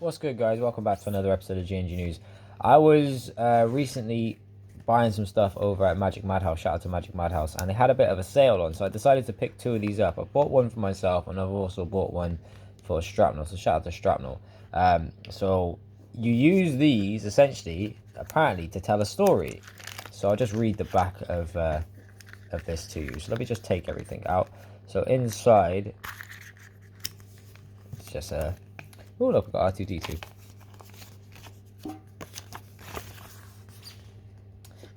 What's good, guys? Welcome back to another episode of GNG News. I was recently buying some stuff over at Magic Madhouse. Shout out to Magic Madhouse, and they had a bit of a sale on, so I decided to pick two of these up. I bought one for myself, and I've also bought one for Strapnel. So shout out to Strapnel. So you use these essentially, apparently, to tell a story. So I'll just read the back of this to you. So let me just take everything out. So inside, it's just a oh, look, I've got R2D2.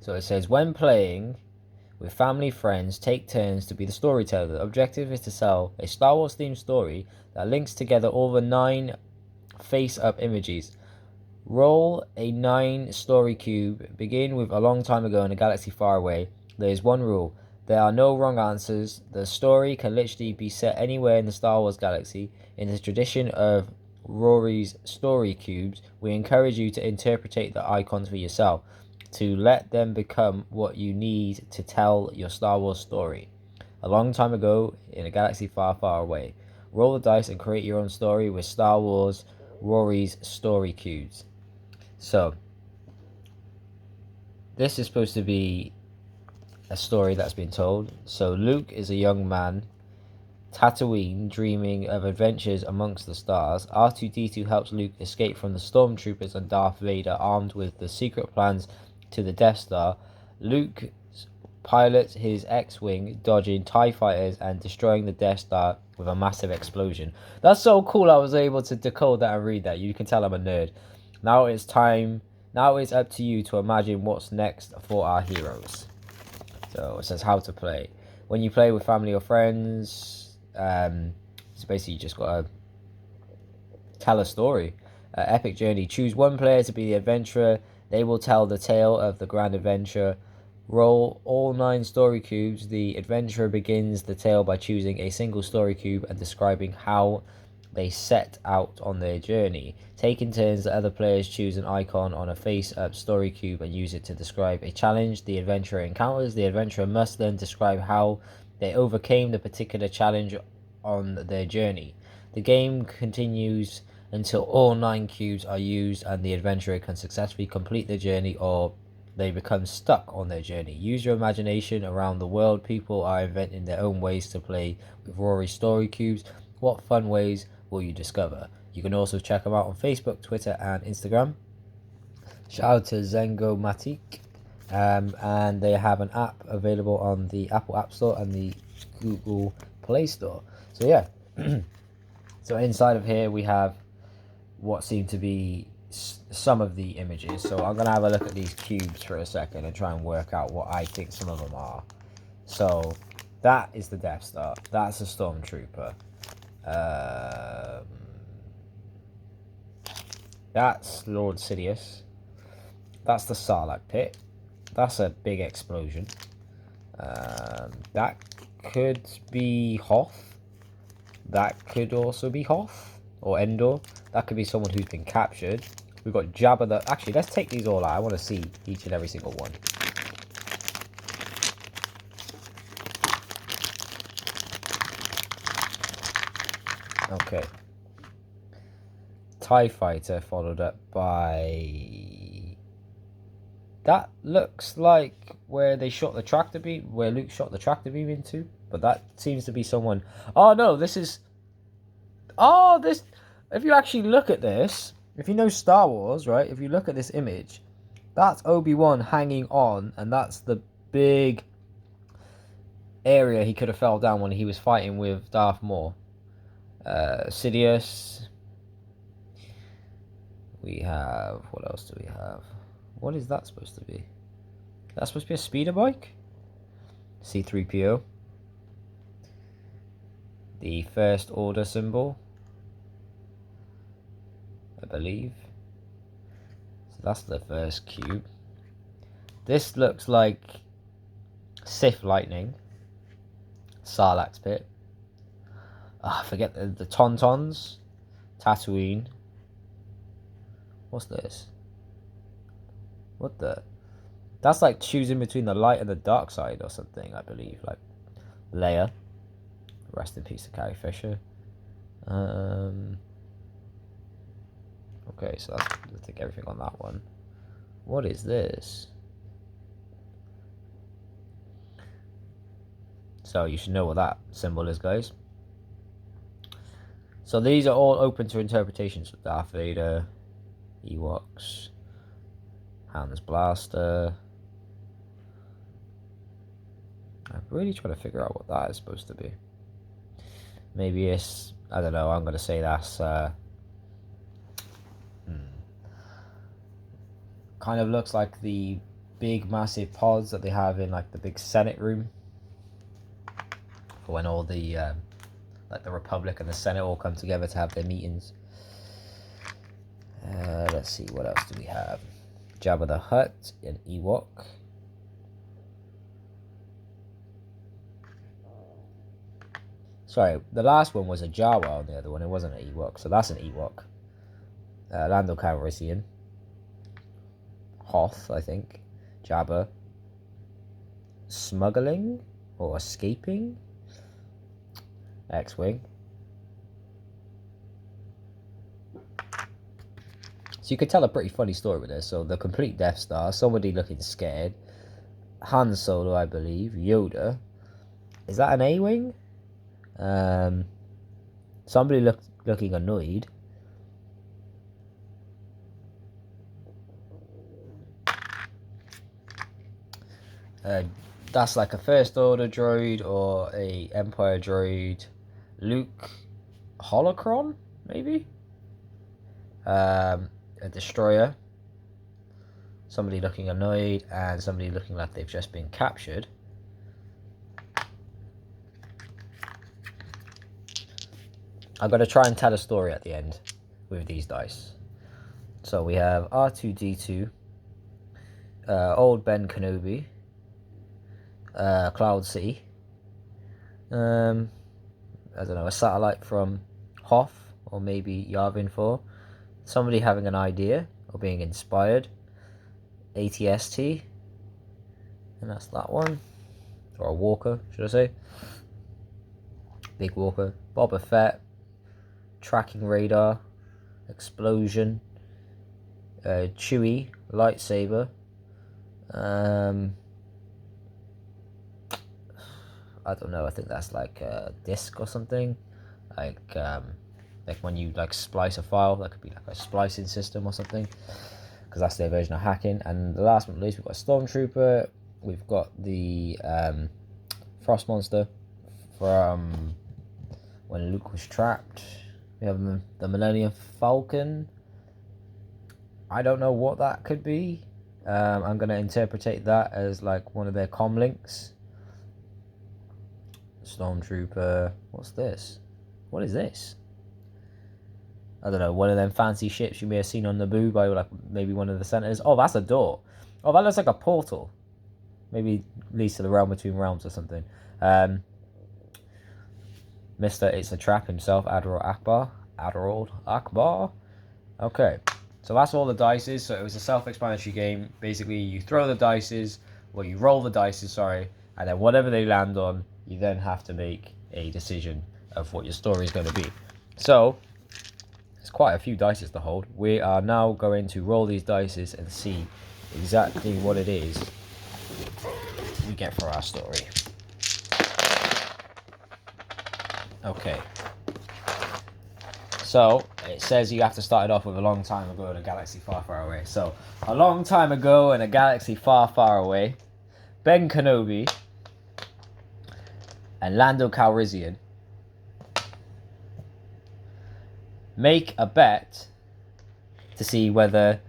So it says, when playing with family friends, take turns to be the storyteller. The objective is to sell a Star Wars themed story that links together all the 9 face-up images. Roll a 9 story cube. Begin with a long time ago in a galaxy far away. There is one rule. There are no wrong answers. The story can literally be set anywhere in the Star Wars galaxy. In the tradition of Rory's story cubes, we encourage you to interpret the icons for yourself, to let them become what you need to tell your Star Wars story. A long time ago, in a galaxy far, far away. Roll the dice and create your own story with Star Wars Rory's story cubes. So, this is supposed to be a story that's been told. So, Luke is a young man, Tatooine, dreaming of adventures amongst the stars. R2D2 helps Luke escape from the stormtroopers and Darth Vader, armed with the secret plans to the Death Star. Luke pilots his X-Wing, dodging TIE fighters and destroying the Death Star with a massive explosion. That's so cool. I was able to decode that and read that. You can tell I'm a nerd. Now it's time. Now it's up to you to imagine what's next for our heroes. So it says how to play. When you play with family or friends, it's basically you just got to tell a story. Epic journey. Choose one player to be the adventurer. They will tell the tale of the grand adventure. Roll all 9 story cubes. The adventurer begins the tale by choosing a single story cube and describing how they set out on their journey. Take in turns, the other players choose an icon on a face-up story cube and use it to describe a challenge the adventurer encounters. The adventurer must then describe how they overcame the particular challenge on their journey. The game continues until all 9 cubes are used and the adventurer can successfully complete the journey, or they become stuck on their journey. Use your imagination around the world. People are inventing their own ways to play with Rory story cubes. What fun ways will you discover? You can also check them out on Facebook, Twitter, and Instagram. Shout out to Zengomatic. And they have an app available on the Apple App Store and the Google Play Store. So yeah. So inside of here we have what seem to be some of the images. So I'm gonna have a look at these cubes for a second and try and work out what I think some of them are. So that is the Death Star. That's a Stormtrooper. That's Lord Sidious. That's the Sarlacc pit. That's a big explosion. That could be Hoth. That could also be Hoth or Endor. That could be someone who's been captured. We've got Jabba the... Actually, let's take these all out. I want to see each and every single one. Okay. TIE Fighter followed up by... That looks like where they shot the tractor beam, where Luke shot the tractor beam into. But that seems to be someone... Oh, no, this is... Oh, this... If you actually look at this, if you know Star Wars, right? If you look at this image, that's Obi-Wan hanging on, and that's the big area he could have fell down when he was fighting with Darth Maul. Sidious. We have... What else do we have? What is that supposed to be? That's supposed to be a speeder bike? C-3PO. The First Order symbol, I believe. So that's the first cube. This looks like Sith Lightning. Sarlacc's pit. I forget the Tauntauns. Tatooine. What's this? What the? That's like choosing between the light and the dark side or something, I believe. Like Leia. Rest in peace to Carrie Fisher. Okay, so that's, I think, everything on that one. What is this? So you should know what that symbol is, guys. So these are all open to interpretations. Darth Vader, Ewoks, Hans Blaster. I'm really trying to figure out what that is supposed to be. Maybe it's, I don't know, I'm going to say that's kind of looks like the big massive pods that they have in like the big Senate room for when all the like the Republic and the Senate all come together to have their meetings. Let's see, what else do we have? Jabba the Hutt, an Ewok. Sorry, the last one was a Jawa on the other one. It wasn't an Ewok, so that's an Ewok. Lando Calrissian. Hoth, I think. Jabba. Smuggling or escaping. X-Wing. So you could tell a pretty funny story with this. So the complete Death Star, somebody looking scared. Han Solo, I believe. Yoda. Is that an A-Wing? Somebody looking annoyed. That's like a First Order droid or a Empire droid. Luke Holocron, maybe? A destroyer. Somebody looking annoyed and somebody looking like they've just been captured. I'm going to try and tell a story at the end with these dice. So we have R2-D2, old Ben Kenobi, Cloud City, I don't know, a satellite from Hoth or maybe Yavin 4, somebody having an idea or being inspired, ATST, and that's that one, or a walker, should I say, big walker, Boba Fett, tracking radar, explosion, Chewie, lightsaber, I don't know, I think that's like a disc or something, like when you like splice a file, that could be like a splicing system or something, because that's their version of hacking. And the last but not least, we've got a Stormtrooper, we've got the Frost Monster from when Luke was trapped, we have the Millennium Falcon. I don't know what that could be. I'm going to interpret that as like one of their comm links. Stormtrooper. What's this? What is this? I don't know. One of them fancy ships you may have seen on Naboo by like maybe one of the senators. Oh, that's a door. Oh, that looks like a portal. Maybe leads to the realm between realms or something. Mr. It's a Trap himself, Admiral Akbar. Okay. So that's all the dices. So it was a self-explanatory game. Basically, you throw the dices, well, you roll the dices, sorry, and then whatever they land on, you then have to make a decision of what your story is going to be. So, there's quite a few dices to hold. We are now going to roll these dices and see exactly what it is we get for our story. Okay. So, it says you have to start it off with a long time ago in a galaxy far, far away. So, a long time ago in a galaxy far, far away, Ben Kenobi and Lando Calrissian make a bet to see whether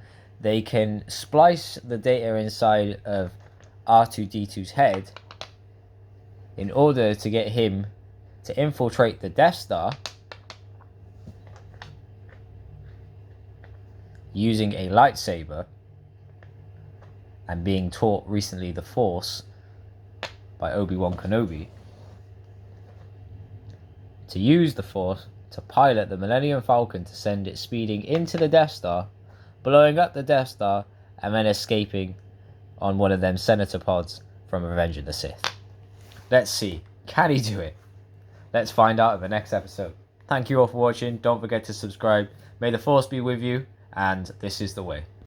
they can splice the data inside of R2-D2's head in order to get him to infiltrate the Death Star using a lightsaber and being taught recently the Force by Obi-Wan Kenobi, to use the Force to pilot the Millennium Falcon to send it speeding into the Death Star, blowing up the Death Star, and then escaping on one of them Senator pods from Revenge of the Sith. Let's see, can he do it? Let's find out in the next episode. Thank you all for watching. Don't forget to subscribe. May the Force be with you, and this is the way.